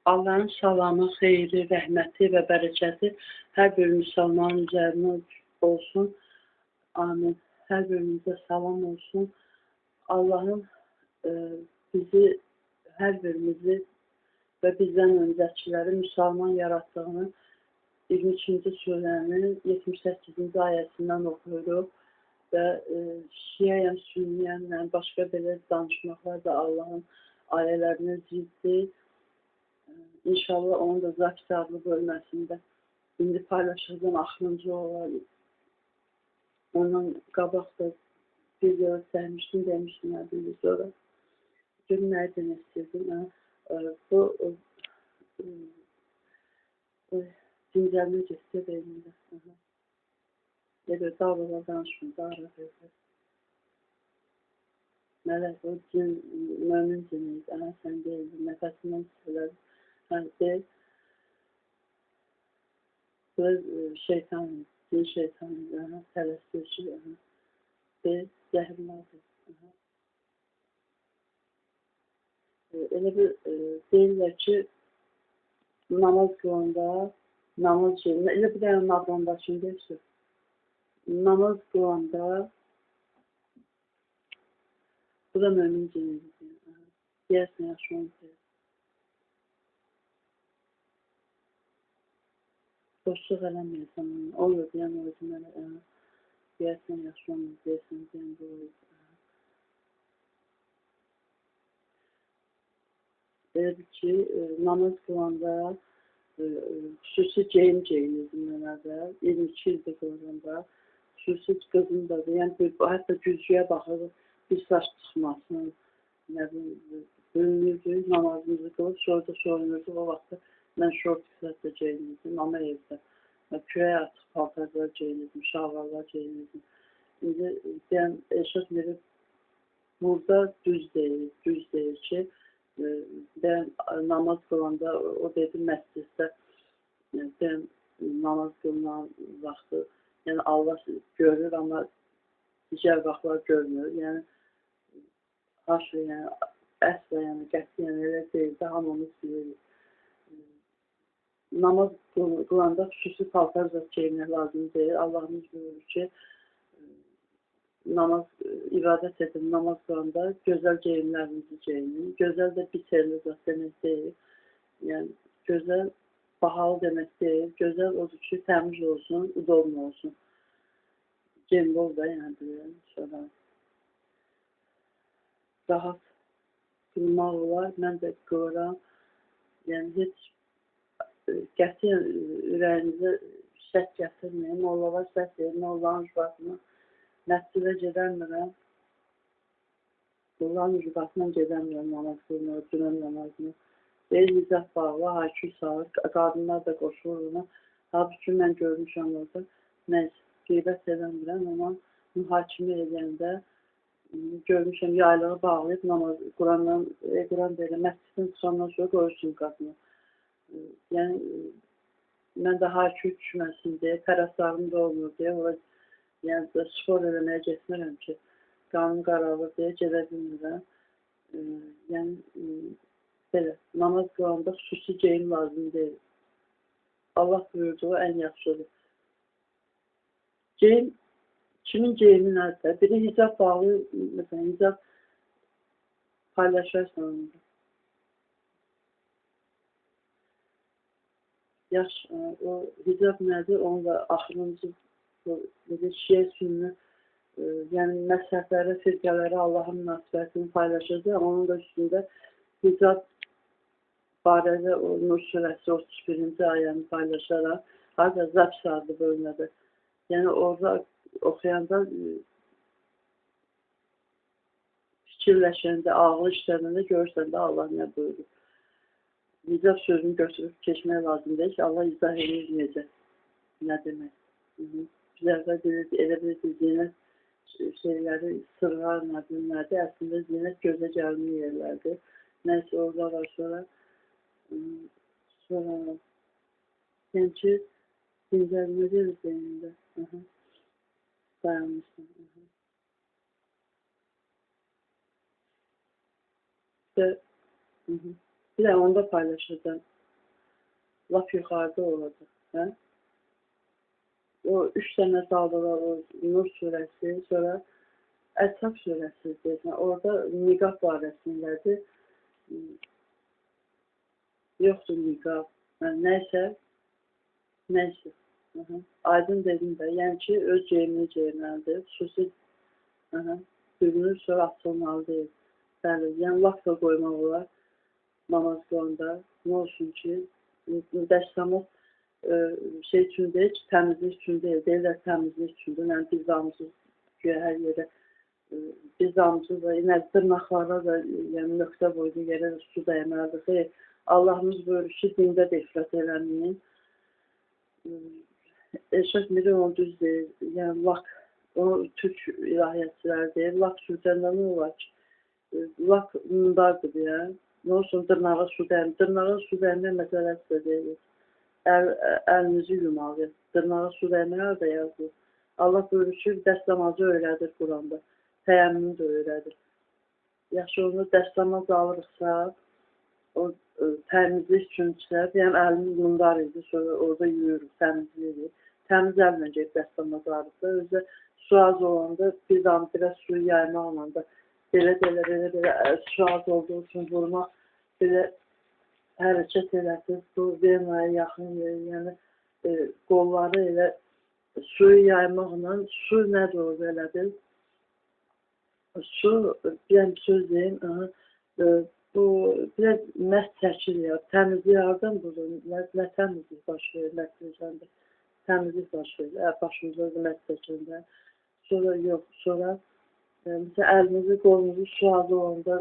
Allah'ın salamı, xeyri, rəhməti və bərəkəti hər bir müsəlmanın üzərinə olsun. Amin. Hər birimizə salam olsun. Allahın bizi, hər birimizi və bizdən öncəkiləri müsəlman yaratdığını 23-cü surənin 78-ci ayəsindən oxuyuruq və şiəyəm, sünniyəmlə başqa belə danışmaqlar da Allahın ayələrinə ziddir. İnşallah onun da Zat-ı bölməsində indi paylaşacağım axırıncı olar. Ondan qabaq da video səhmişdim, demişdim bir sonra. Gün nə demək istəyirdim? Bu dincəlmə getsə beynimdə. Elə dağlığa danışmır, dağlığa verir. Mələk o cin, mömin ciniydi. Sən deyildin, nəfəsindən söylədim. Deyil. Şeytan, cin şeytanı, tələsdirci, deyil, zəhirlərdir. Elə bir deyirlər ki, namaz qılanda, namaz şeyində, elə bir dənə nabron başında deyirsə, namaz qılanda, bu da mömin cinidir. Deyərsən, yaxşı onu deyir. Boşluq eləməyəsən, olur deyən özü mənə, deyərsən, yaxşı onu deyərsən, deyən bu olur. Elə ki, namaz qılanda xüsusi geyim geyinirdim mənədə, 22 ildə qılanda, xüsusi qızım da, yəni hətta güzgüyə baxırıq, bir saç çıxmasın, nə bilim, bölünürdük, namazımızı qılıb, sonra da soyunurduq, o vaxtda mən şort qısatda geyinirdim, ama evdə. Köyə artıq paltarlar geyinirdim, şalvarlar geyinirdim. İndi deyəm, Eşat Miri burada düz deyir ki, ben namaz qılanda, o dedi məsciddə, ben namaz qılınan vaxtı, yəni Allah görür, amma digər vaxtlar görmür. Yəni, haşa, yəni, əsla, yəni, qətiyyən elə deyildə, hamımız bilirik. Namaz qılanda xüsusi paltar da geyinmək lazım deyil. Allahımız buyurur ki, namaz, ibadət edin, namaz qılanda gözəl geyimlərinizi geyinin. Gözəl də biterli zat demək deyil. Yəni, gözəl, bahalı demək deyil. Gözəl odur ki, təmiz olsun, udolma olsun. Geyimli ol da, yəni, deyil. Sonra rahat qılmaq olar. Mən də qılıram. Yəni, heç qətiyyən ürəyinizə şək gətirməyin. Mollalar səhv deyil, mollanın ucbatını məscidə gedəmirəm. Mollanın ucbatından gedəmirəm namaz qılmağa, cünəm namazını. Deyil, hicab bağlı, haykü sağır, qadınlar da qoşulur ona. Halbuki mən görmüşəm orada, nəysə, qeybət edəmirəm, amma mühakimə edəndə görmüşəm, yaylığı bağlayıb namaz, Quran belə, məscidin çıxandan sonra qoyursun qadını. Yəni, mən də haykü düşməsin deyə, tərəfdarım da olmur deyə, yəni, spor eləməyə getmirəm ki, qanun qararlı deyə gedə bilmirəm. Yəni, belə, namaz qılanda xüsusi geyim lazım deyil. Allah buyurduğu ən yaxşıdır. Geyim, kimin geyimi nədir? Biri hicab bağlı, məsələn, hicab paylaşarsan onda. Yaxşı, o hicab nədir? Onu da axırıncı şiə sünni, yəni məzhəbləri, firqələri, Allahın münasibətini paylaşacaq. Onun da üstündə hicab barədə o Nur surəsi 31-ci ayəni paylaşaraq, harada Zəbs adlı bölmədə. Yəni orada oxuyanda, fikirləşəndə, ağlı işlərində görürsən də Allah nə buyurur. Hicab sözünü götürüb keçmək lazım deyil ki, Allah izah edir necə, nə demək. Bizlərdə elə bir zinət şeyləri, sırğar nədir, əslində zinət gözə gəlmə yerlərdir. Nəysə, orada var sonra, yəni ki, dincəlmə deyil beynində, dayanmışsın. Bir də onu da paylaşacağım. lap yuxarıda olacaq. Hə? O 3 dənə saldılar, o Nur surəsi, sonra Əl-Həb surəsi deyirsən. Orada niqab barəsindədir. Yoxdur niqab. Nəysə. Aydın dedim də, yəni ki, öz geyimini geyməlidir. Xüsusi bürünür, sonra açılmalı deyil. Bəli, yəni lak da qoymaq olar namaz qılanda. Nə olsun ki, dəstəmaz şey üçün deyil ki, təmizlik üçün deyil. Deyirlər təmizlik üçündür. Yəni biz damcız güya hər yerə biz damcız da, yəni dırnaqlara da yəni nöqtə boyda yerə su dəyməlidir. Xeyr, Allahımız buyurur ki, dində də ifrat eləməyin. Eşrəf Miri onu düz deyir. Yəni lak, o türk ilahiyyatçıları deyir. Lak sürtəndə nə olar ki? Lak mundardır deyə. Nə olsun dırnağa su dəymir. Dırnağa su dəymək məsələsi də deyil. Əlinizi yumalı. Dırnağa su dəymək də yazılır. Allah buyurur ki, dəstəmazı öyrədir Quranda. Təyəmmünü də öyrədir. Yaxşı onu dəstəmaz alırıqsa, o təmizlik üçünsə, deyəm əlimiz mundar idi, sonra orada yuyuruq, təmizləyirik. Təmiz əllə gəlib dəstəmaz alırıqsa, özdə su az olanda bir damcıra suyu yaymaqla da belə su az olduğu üçün vurmaq, belə hərəkət elədir, bu verməyə yaxın verir, yəni qolları elə suyu yaymaqla, su nədir orada elədir? Su, bir söz deyim, bu biraz məhz çəkir ya, təmizlik hardan budur, nə təmizlik baş verir, nəticəndə, təmizlik baş verir, başımıza da məhz çəkirlər. Sonra yox, sonra mesela əlinizi, qolunuzu su az olanda,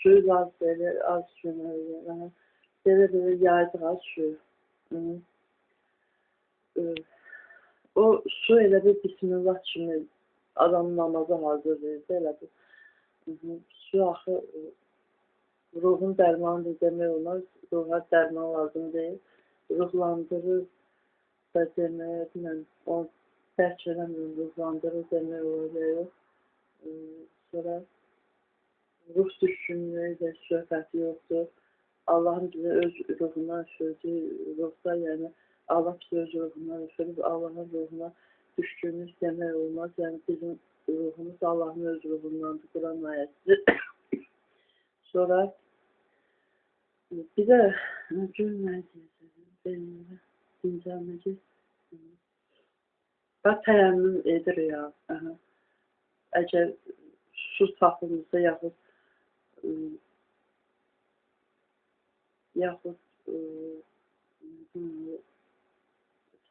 suyu az belə, az sürməliyir. Belə yaydıq az suyu. O su elə bir bismillah kimi adamın namaza hazır verir, elə bir. Su axı ruhun dərmanıdır demək olmaz, ruha dərman lazım deyil. Ruhlandırır da demək, bilməm, o dərk eləmir, ruhlandırır demək olar. Sonra ruh düşkünlüyü də söhbəti yoxdur. Allahın bizə öz ruhuna üfürdüyü ruhda, yəni Allah bizə öz ruhuna üfürdü, Allahın ruhuna düşkünlük demək olmaz. Yəni bizim ruhumuz Allahın öz ruhundandır, Quran ayəsidir. Sonra bir də dincəlməci və təyəmmüm edir ya. Əgər su tapılırsa, yaxud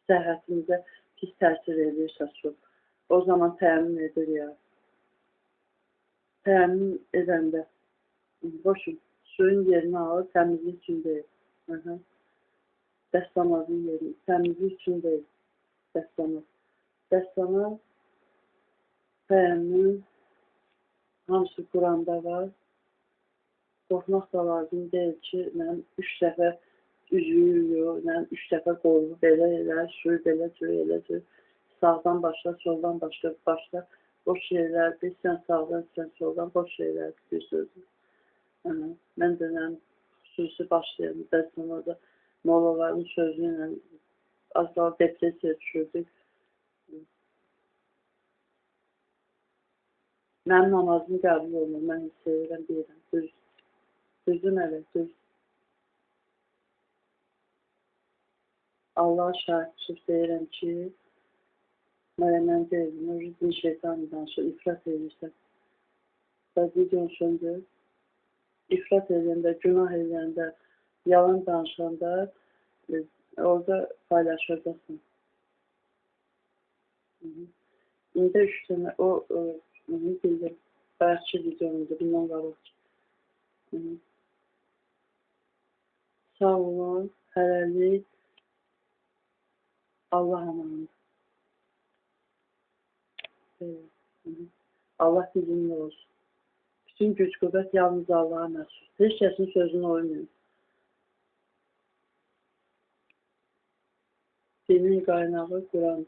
səhhətimizə pis təsir edirsə su, o zaman təyəmmüm edir ya. Təyəmmüm edəndə, boşun, suyun yerini alır, təmizlik üçün deyil. Dəstəmazın yerini, təmizlik üçün deyil, dəstəmaz. Dəstəmaz, təyəmmüm, hamısı Quranda var. Qorxmaq da lazım deyil ki, mən 3 dəfə üzüyü yox, mən 3 dəfə qolunu belə elə, suyu belə cür, sağdan başla, soldan başla, boş yerlər, sən sağdan, sən soldan, boş yerlər, bir sözü. Mən də xüsusi başlayalım, dəstəm orada molaların sözü ilə az daha depresiya düşürdük. Mənim namazım qəbul olmur, mən sevirəm, deyirəm, düzdür nələ, düz. Allah şahidçilik deyirəm ki, mən deyirəm, o yüzden şeytan danışır, ifrat edirsən. Və videon söndür, ifrat edəndə, günah edəndə, yalan danışanda orada paylaşacaqsın. İndi 3 tane o bildim, bayaqçı videomuzda, bilməm qalıq. Sağ olun, hələlik, Allah amanında. Allah bizimlə olsun. Bütün güc qüvvət yalnız Allah'a məxsus. Heç kəsin sözünü oymayın. Dinin qaynağı Quran.